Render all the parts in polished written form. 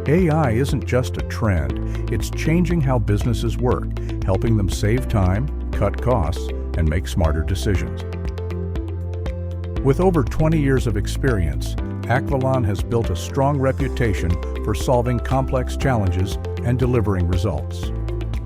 AI isn't just a trend, it's changing how businesses work, helping them save time, cut costs, and make smarter decisions. With over 20 years of experience, Akvelon has built a strong reputation for solving complex challenges and delivering results.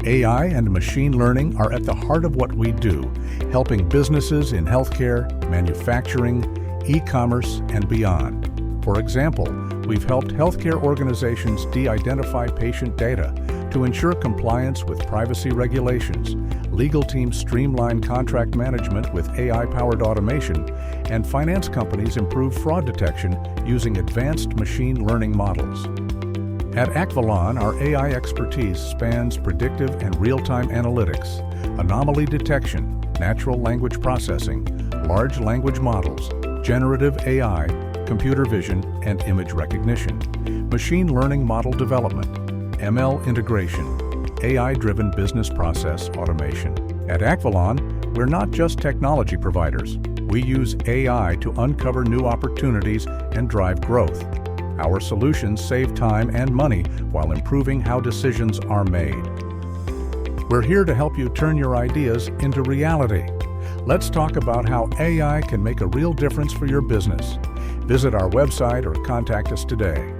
AI and machine learning are at the heart of what we do, helping businesses in healthcare, manufacturing, e-commerce, and beyond. For example, we've helped healthcare organizations de-identify patient data to ensure compliance with privacy regulations, legal teams streamline contract management with AI-powered automation, and finance companies improve fraud detection using advanced machine learning models. At Akvelon, our AI expertise spans predictive and real-time analytics, anomaly detection, natural language processing, large language models, generative AI, computer vision and image recognition, machine learning model development, ML integration, AI-driven business process automation. At Akvelon, we're not just technology providers. We use AI to uncover new opportunities and drive growth. Our solutions save time and money while improving how decisions are made. We're here to help you turn your ideas into reality. Let's talk about how AI can make a real difference for your business. Visit our website or contact us today.